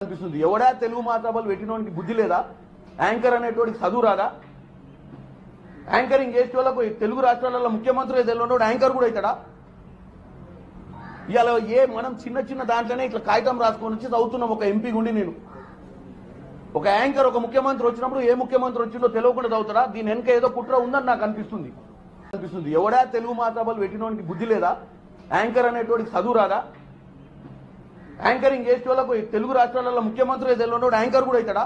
అనిపిస్తుంది. ఎవడా తెలుగు మాతాబలు పెట్టినోనికి బుద్ధి లేదా? యాంకర్ అనేటువంటి చదువు రాదా? యాంకరింగ్ చేసే వాళ్ళకు తెలుగు రాష్ట్రాలలో ముఖ్యమంత్రి తెలియనోడు యాంకర్ కూడా అవుతాడా? ఇవాళ మనం చిన్న చిన్న దాంట్లోనే ఇట్లా కాగితం రాసుకొని వచ్చి చదువుతున్నాం. ఒక ఎంపీ గుండి నేను ఒక యాంకర్ ఒక ముఖ్యమంత్రి వచ్చినప్పుడు ఏ ముఖ్యమంత్రి వచ్చిందో తెలియకుండా చదువుతాడా? దీని వెనక ఏదో కుట్ర ఉందని నాకు అనిపిస్తుంది. ఎవడా తెలుగు మాతాబలు పెట్టినోనికి బుద్ధి లేదా? యాంకర్ అనేటువంటి చదువు రాదా? యాంకరింగ్ చేసే వాళ్ళకు తెలుగు రాష్ట్రాలలో ముఖ్యమంత్రి తెలియనోడు యాంకర్ కూడా అవుతాడా?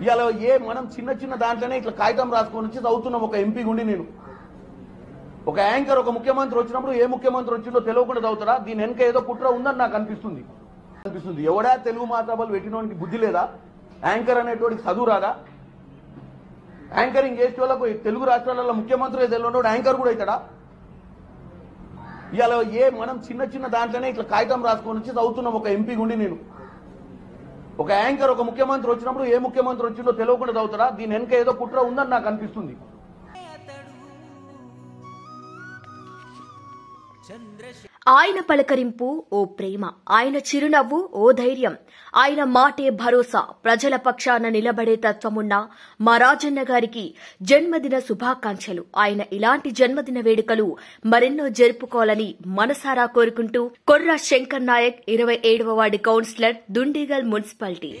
ఇవాళ మనం చిన్న చిన్న దాంట్లోనే ఇట్లా కాగితం రాసుకొని వచ్చి చదువుతున్నాం. ఒక ఎంపీ గుండి నేను ఒక యాంకర్ ఒక ముఖ్యమంత్రి వచ్చినప్పుడు ఏ ముఖ్యమంత్రి వచ్చిందో తెలియకుండా చదువుతాడా? దీని వెనక ఏదో కుట్ర ఉందని నాకు అనిపిస్తుంది. ఎవడా తెలుగు మాతాబలు పెట్టినోనికి బుద్ధి లేదా? యాంకర్ అనేటువంటి చదువు రాదా? యాంకరింగ్ చేసే వాళ్ళకు తెలుగు రాష్ట్రాలలో ముఖ్యమంత్రి తెలియనోడు యాంకర్ కూడా అవుతాడా? ఇవాళ మనం చిన్న చిన్న దాంట్లోనే ఇట్లా కాగితం రాసుకొని వచ్చి చదువుతున్నాం. ఒక ఎంపీ గుండి నేను ఒక యాంకర్ ఒక ముఖ్యమంత్రి వచ్చినప్పుడు ఏ ముఖ్యమంత్రి వచ్చిందో తెలియకుండా చదువుతాడా? దీని వెనక ఏదో కుట్ర ఉందని నాకు అనిపిస్తుంది. ఆయన పలకరింపు ఓ ప్రేమ, ఆయన చిరునవ్వు ఓ ధైర్యం, ఆయన మాటే భరోసా, ప్రజల పక్షాన నిలబడే తత్వమున్న మా రాజన్న గారికి జన్మదిన శుభాకాంక్షలు. ఆయన ఇలాంటి జన్మదిన వేడుకలు మరెన్నో జరుపుకోవాలని మనసారా కోరుకుంటూ కొర్ర శంకర్ నాయక్ 27వ వార్డు కౌన్సిలర్ దుండిగల్ మున్సిపాలిటీ.